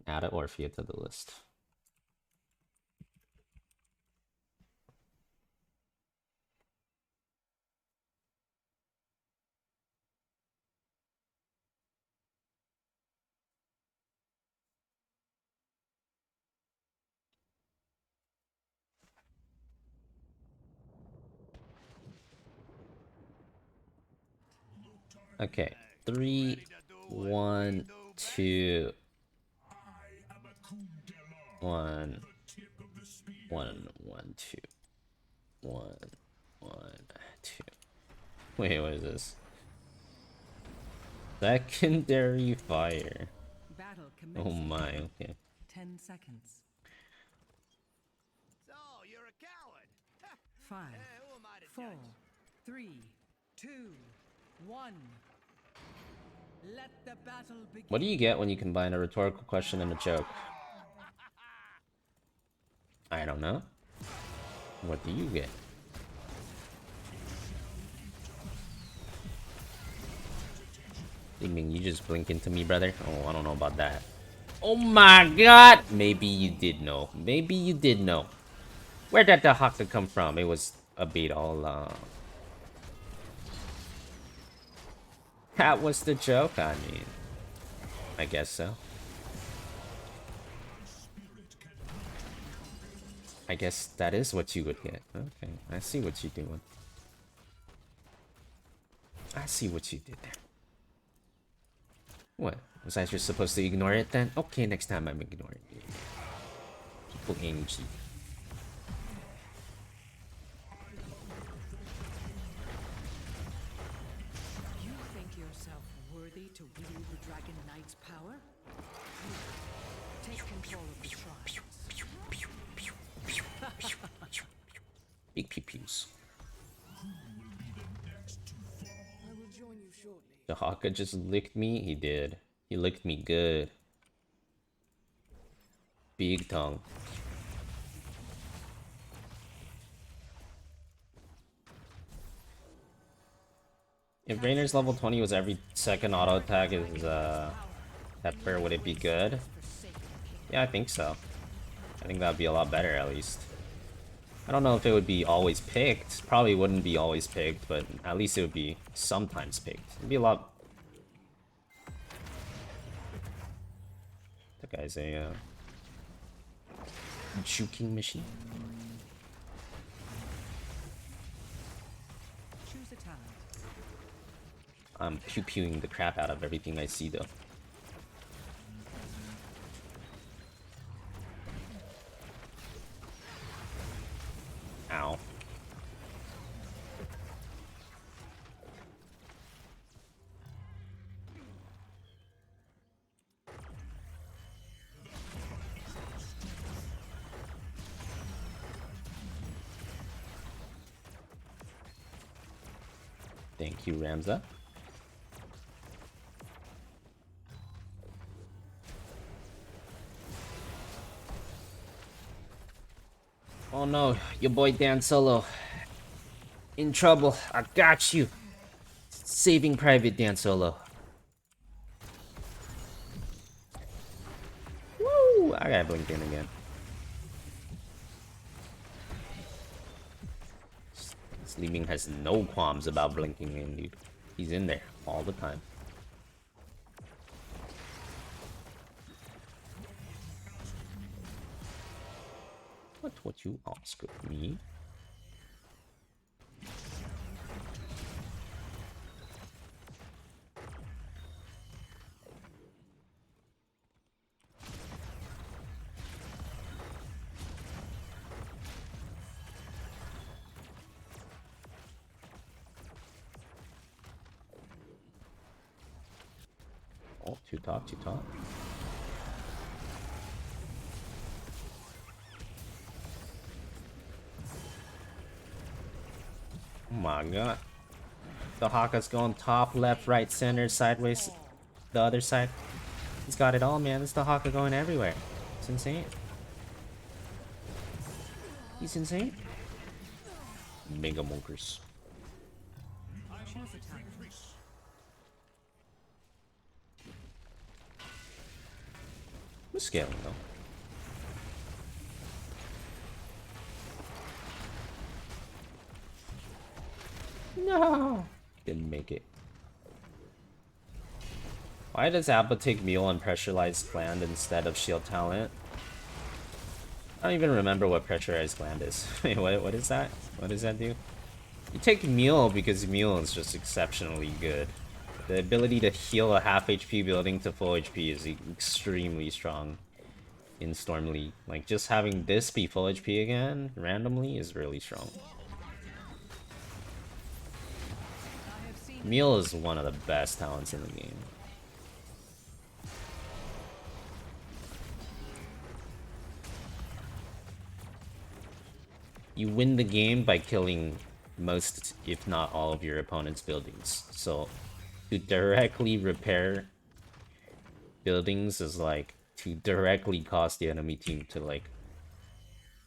Add Orphea to the list. Okay, 3, 1, 2, 1, 1, 1, 2, 1, 1, 2. Wait, what is this? Secondary fire. Oh my, okay. 10 seconds. So, you're a coward. 5, Who am I to 4, judge? 3, 2, 1. Let the battle begin. What do you get when you combine a rhetorical question and a joke? I don't know. What do you get? Ding Ding, you just blink into me, brother? Oh, I don't know about that. Oh my god! Maybe you did know. Maybe you did know. Where did the Haka come from? It was a bait all along. That was the joke, I mean. I guess so. I guess that is what you would get. Okay, I see what you're doing. I see what you did there. What? Was I just supposed to ignore it then? Okay, next time I'm ignoring it. People angry. You think yourself worthy to wield the Dragon Knight's power? Take control of the shrine. Big pew-pews. The Haka just licked me? He did. He licked me good. Big tongue. If Rainer's level 20 was every second auto attack is Pepper, would it be good? Yeah, I think so. I think that would be a lot better at least. I don't know if it would be always picked. Probably wouldn't be always picked, but at least it would be sometimes picked. It'd be a lot. That guy's a juking machine. Choose a talent. I'm pew-pewing the crap out of everything I see though. Ow. Thank you, Ramza. Oh no, your boy Dan Solo. In trouble. I got you. Saving Private Dan Solo. Woo! I gotta blink in again. Sleeping has no qualms about blinking in, dude. He's in there all the time. What you ask of me? Oh, too top, too top. Oh my god. The Haka's going top, left, right, center, sideways, the other side. He's got it all, man. It's the Haka going everywhere. It's insane. He's insane. Mega Monkers. Choose a talent. With scaling though. No, didn't make it. Why does Appa take Mule on Pressurized Gland instead of Shield Talent? I don't even remember what Pressurized Gland is. Wait, what is that? What does that do? You take Mule because Mule is just exceptionally good. The ability to heal a half HP building to full HP is extremely strong in Storm League. Like, just having this be full HP again, randomly, is really strong. Mule is one of the best talents in the game. You win the game by killing most, if not all, of your opponent's buildings. So, to directly repair buildings is like to directly cause the enemy team to, like,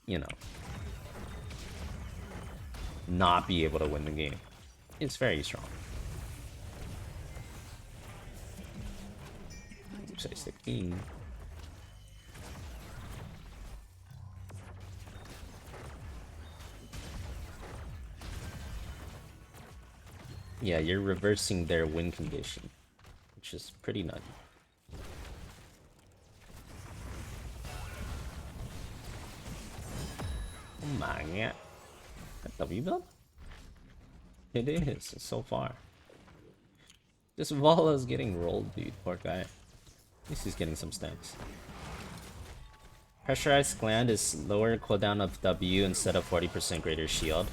you know, not be able to win the game. It's very strong. Oops, I stick in. Yeah, you're reversing their win condition, which is pretty nutty. Oh my god. That W build? It is, so far. This Vala's getting rolled, dude. Poor guy. At least he's getting some stacks. Pressurized Gland is lower cooldown of W instead of 40% greater shield.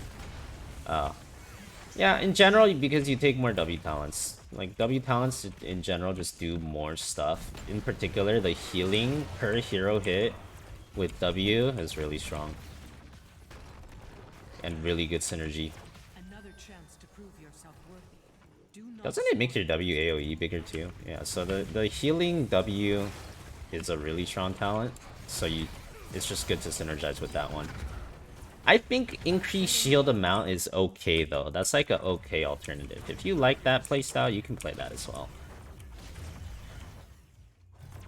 Yeah, in general, because you take more W talents. Like, W talents in general just do more stuff. In particular, the healing per hero hit with W is really strong. And really good synergy. Another chance to prove yourself worthy. Do not Doesn't it make your W AoE bigger too? Yeah, so the healing W is a really strong talent. So it's just good to synergize with that one. I think increased shield amount is okay though. That's like a okay alternative. If you like that playstyle, you can play that as well.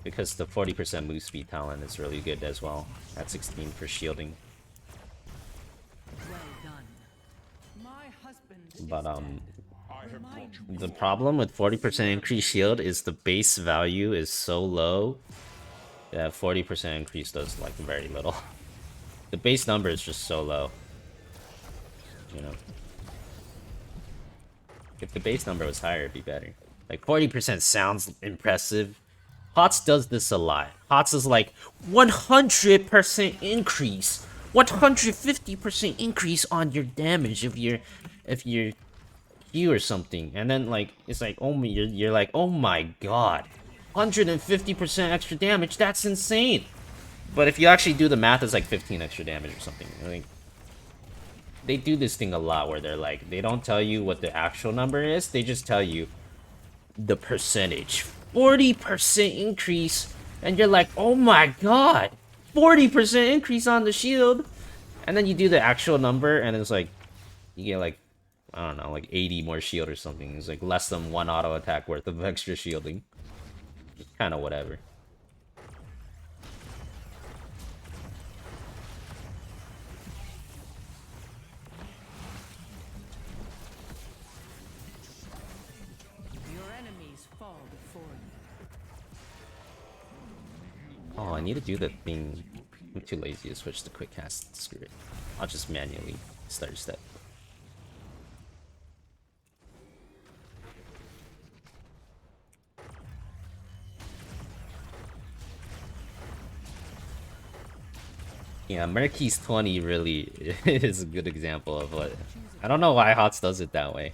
Because the 40% move speed talent is really good as well. At 16 for shielding. well done. My husband But is the problem with 40% increased shield is the base value is so low that 40% increase does like very little. The base number is just so low. You know. If the base number was higher, it'd be better. Like 40% sounds impressive. HOTS does this a lot. HOTS is like 100% increase, 150% increase on your damage if you're Q or something, and then like it's like you're like, oh my god, 150% extra damage. That's insane. But if you actually do the math, it's like 15 extra damage or something. Like, they do this thing a lot where they're like, they don't tell you what the actual number is, they just tell you the percentage. 40% increase, and you're like, oh my god, 40% increase on the shield. And then you do the actual number, and it's like, you get like, I don't know, like 80 more shield or something. It's like less than 1 auto attack worth of extra shielding. It's kind of whatever. Oh, I need to do the thing. I'm too lazy to switch to quick cast. Screw it. I'll just manually start step. Yeah, Murky's 20 really is a good example of what... I don't know why HOTS does it that way.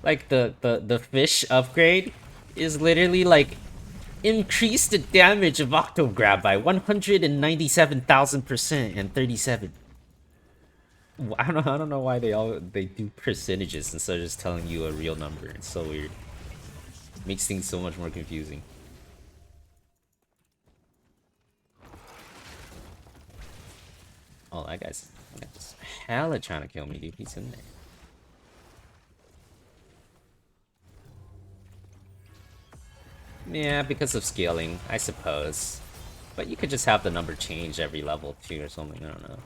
Like, the fish upgrade is literally like... Increase the damage of Octograb by 197,000% and 37. I don't know why they do percentages instead of just telling you a real number. It's so weird. Makes things so much more confusing. Oh, that guy's hella trying to kill me, dude. He's in there. Yeah, because of scaling, I suppose. But you could just have the number change every level too or something, I don't know.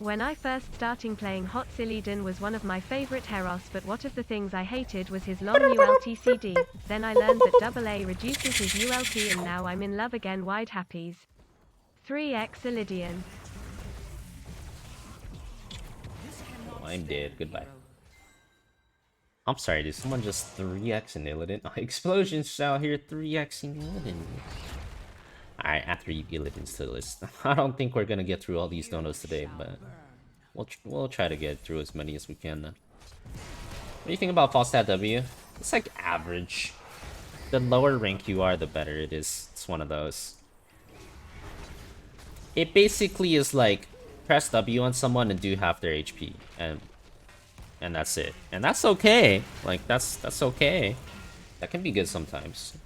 When I first starting playing HOTS, Illidan was one of my favorite heroes, but one of the things I hated was his long ULTCD. Then I learned that AA reduces his ULT and now I'm in love again. Wide happies. 3x Illidian. Oh, I'm dead, goodbye. I'm sorry, did someone just 3x in Illidan? Explosions out here 3x in Illidan. Alright, after you Illidan's to the list. I don't think we're gonna get through all these donos today, but we'll try to get through as many as we can then. What do you think about false stat W? It's like average. The lower rank you are, the better it is. It's one of those. It basically is like press W on someone and do half their HP, and that's it. And that's okay. Like that's okay. That can be good sometimes.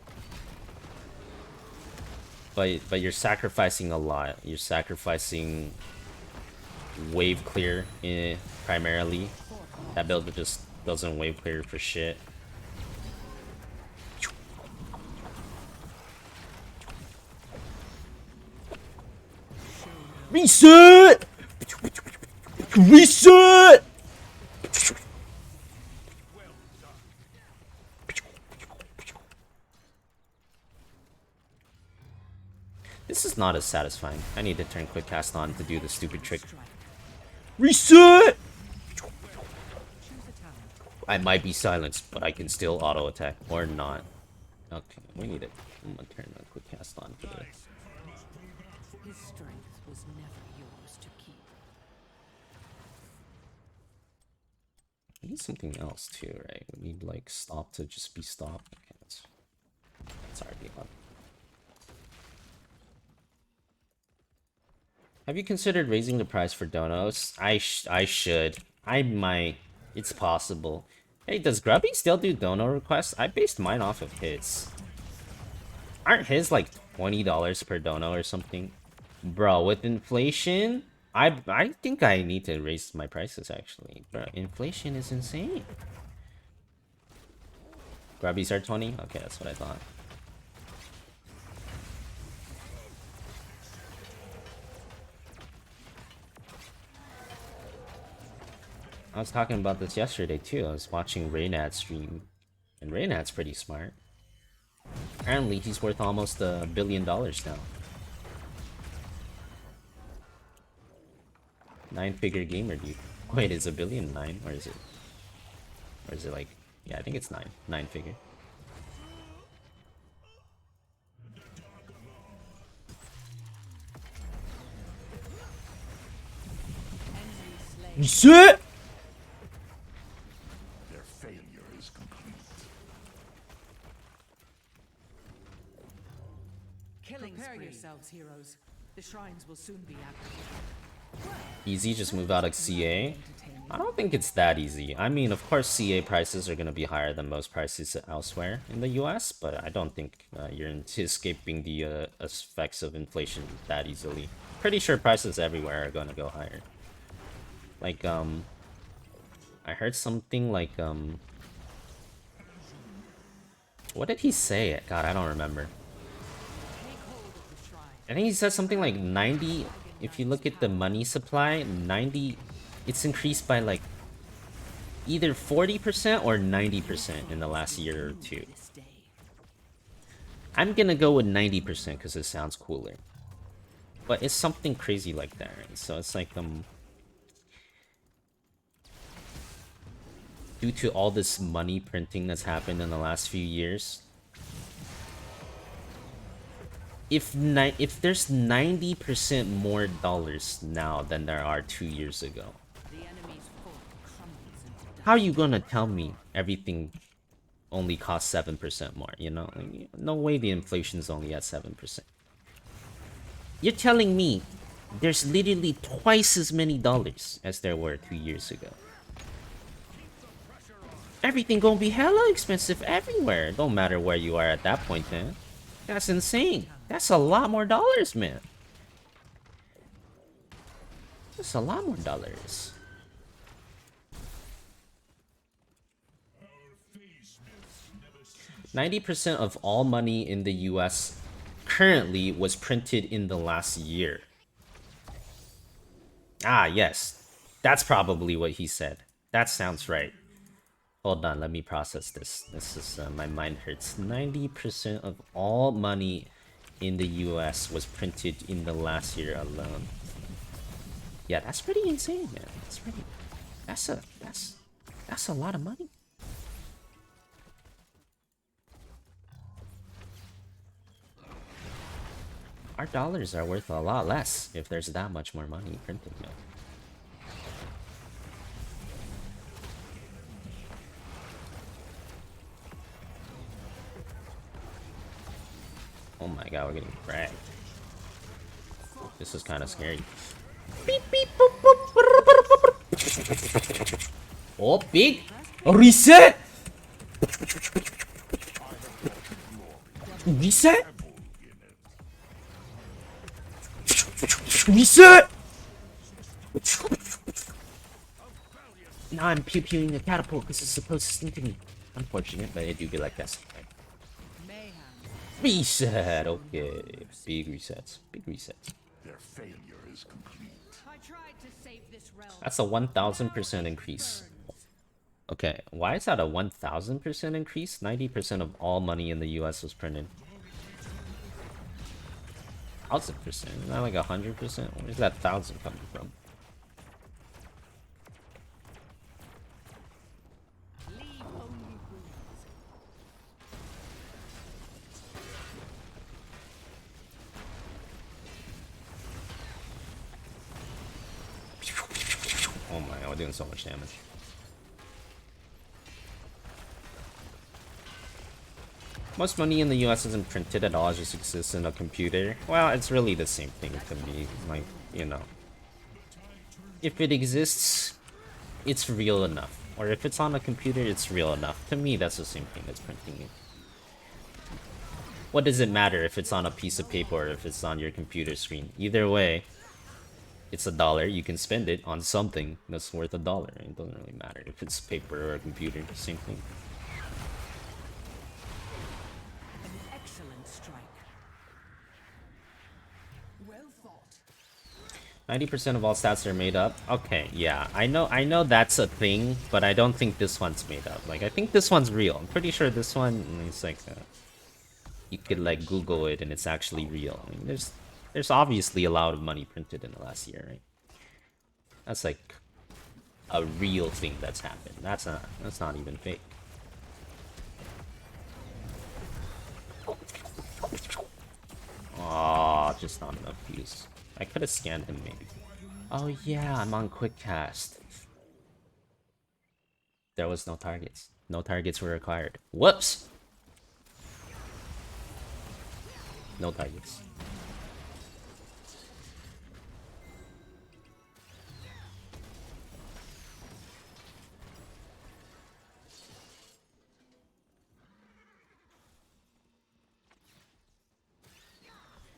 But you're sacrificing a lot. You're sacrificing wave clear primarily. That build just doesn't wave clear for shit. Reset! Reset! This is not as satisfying. I need to turn quick cast on to do the stupid trick. Reset! I might be silenced, but I can still auto attack or not. Okay, we need it. I'm gonna turn the quick cast on for this. His strength was never yours to keep. We need something else too, right? We need like stop to just be stopped. Okay, that's already on. Have you considered raising the price for donos? I should. I might. It's possible. Hey, does Grubby still do dono requests? I based mine off of his. Aren't his like $20 per dono or something? Bro, with inflation, I think I need to raise my prices actually. Bro, inflation is insane. Grubbies are 20? Okay, that's what I thought. I was talking about this yesterday too. I was watching Reynad stream, and Reynad's pretty smart. Apparently, he's worth almost $1 billion now. 9-figure gamer, dude. Wait, is $1 billion 9, or is it? Or is it like? Yeah, I think it's 9-figure. Shit! Prepare yourselves, heroes. The shrines will soon be active. Easy, just move out of CA. I don't think it's that easy. I mean, of course, CA prices are going to be higher than most prices elsewhere in the US, but I don't think you're escaping the effects of inflation that easily. Pretty sure prices everywhere are going to go higher. Like, I heard something like, what did he say? God, I don't remember. I think he said something like 90, if you look at the money supply, 90, it's increased by like either 40% or 90% in the last year or two. I'm gonna go with 90% because it sounds cooler. But it's something crazy like that, right? So it's like, due to all this money printing that's happened in the last few years, if there's 90% more dollars now than there are 2 years ago, how are you gonna tell me everything only costs 7% more, you know? Like, no way the inflation's only at 7%. You're telling me there's literally twice as many dollars as there were 2 years ago. Everything gonna be hella expensive everywhere. Don't matter where you are at that point, man. That's insane. That's a lot more dollars, man. That's a lot more dollars. 90% of all money in the US currently was printed in the last year. Ah, yes. That's probably what he said. That sounds right. Hold on, let me process this. This is, my mind hurts. 90% of all money in the US was printed in the last year alone. Yeah, that's pretty insane, man. That's a lot of money. Our dollars are worth a lot less if there's that much more money printed, man. Oh my god, we're getting fragged. This is kind of scary. Beep, beep, boop, boop. Oh, big reset. Reset. Reset. Now I'm pew-pewing the catapult because it's supposed to stink to me. Unfortunate, but it do be like that. Reset. Okay, big resets. Big resets. Their failure is complete. I tried to save this realm. That's a 1000% increase. Okay, why is that a 1000% increase? 90% of all money in the US was printed. 1000%? Not like 100%? Where's that 1000 coming from? Oh my god, we're doing so much damage. Most money in the US isn't printed at all, it just exists in a computer. Well, it's really the same thing to me. Like, you know. If it exists, it's real enough. Or if it's on a computer, it's real enough. To me, that's the same thing as printing it. What does it matter if it's on a piece of paper or if it's on your computer screen? Either way, it's $1. You can spend it on something that's worth $1. It doesn't really matter if it's paper or a computer. Same thing. An excellent strike. Well thought. 90% of all stats are made up. Okay, yeah, I know that's a thing, but I don't think this one's made up. Like, I think this one's real. I'm pretty sure this one is like, you could like Google it and it's actually real. I mean, there's obviously a lot of money printed in the last year, right? That's like a real thing that's happened. That's not even fake. Oh, just not enough views. I could have scanned him maybe. Oh yeah, I'm on quick cast. There was no targets. No targets were required. Whoops! No targets.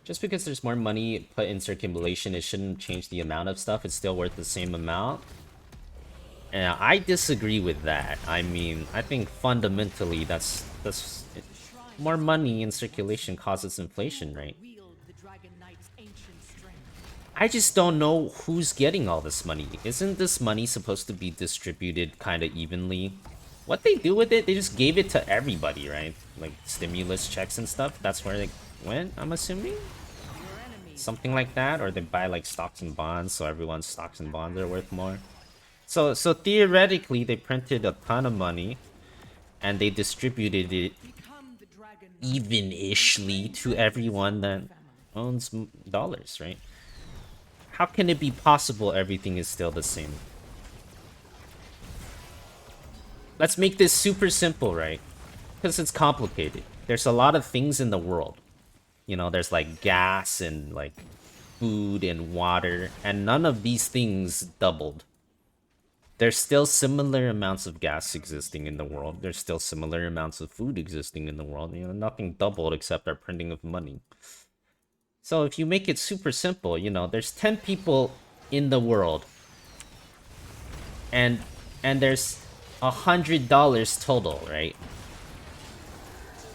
Just because there's more money put in circulation, it shouldn't change the amount of stuff. It's still worth the same amount. And I disagree with that. I mean, I think fundamentally that's more money in circulation causes inflation, right? I just don't know who's getting all this money. Isn't this money supposed to be distributed kind of evenly? What they do with it, they just gave it to everybody, right? Like stimulus checks and stuff. That's where they went, I'm assuming? Something like that, or they buy like stocks and bonds, so everyone's stocks and bonds are worth more. So theoretically, they printed a ton of money, and they distributed it even-ishly to everyone that owns dollars, right? How can it be possible everything is still the same? Let's make this super simple, right? Because it's complicated. There's a lot of things in the world. You know, there's like gas and like food and water, and none of these things doubled. There's still similar amounts of gas existing in the world. There's still similar amounts of food existing in the world. You know, nothing doubled except our printing of money. So if you make it super simple, you know, there's 10 people in the world, and there's $100 total, right?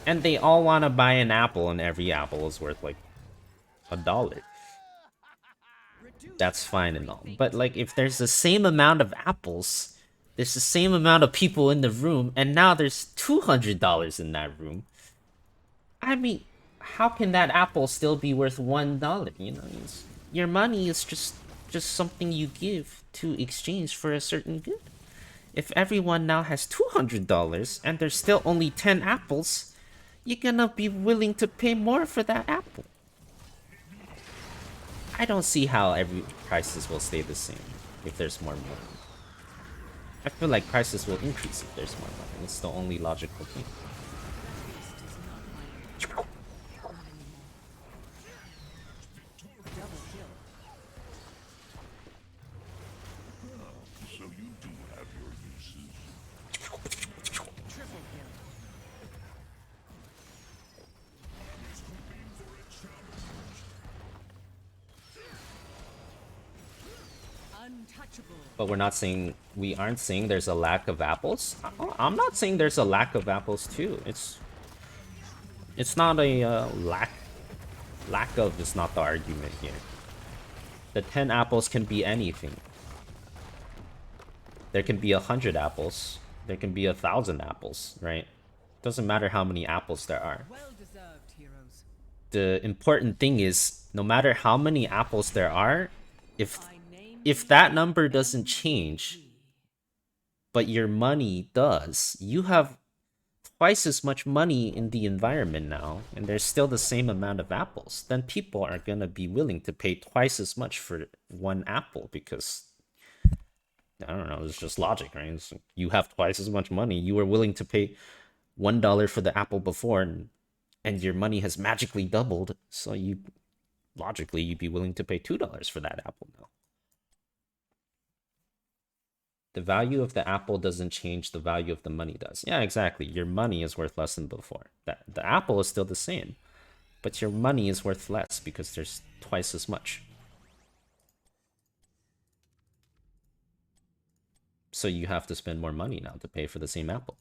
And they all want to buy an apple, and every apple is worth like $1. That's fine and all. But like, if there's the same amount of apples, there's the same amount of people in the room, and now there's $200 in that room. I mean, how can that apple still be worth $1? You know, your money is just something you give to exchange for a certain good. If everyone now has $200 and there's still only 10 apples, you're gonna be willing to pay more for that apple. I don't see how every prices will stay the same if there's more money. I feel like prices will increase if there's more money. It's the only logical thing. So you do have your uses. Triple kill. Untouchable. But we aren't saying there's a lack of apples. I'm not saying there's a lack of apples too. It's not a lack of is not the argument here. The 10 apples can be anything. There can be 100 apples. There can be 1,000 apples, right? Doesn't matter how many apples there are. Well deserved, heroes. The important thing is, no matter how many apples there are, if that number doesn't change, but your money does, you have twice as much money in the environment now, and there's still the same amount of apples, then people are gonna be willing to pay twice as much for one apple because, I don't know, it's just logic, right? It's, you have twice as much money. You were willing to pay $1 for the apple before, and your money has magically doubled, so logically you'd be willing to pay $2 for that apple now. The value of the apple doesn't change, the value of the money does. Yeah, exactly. Your money is worth less than before. The apple is still the same, but your money is worth less because there's twice as much. So you have to spend more money now to pay for the same apple.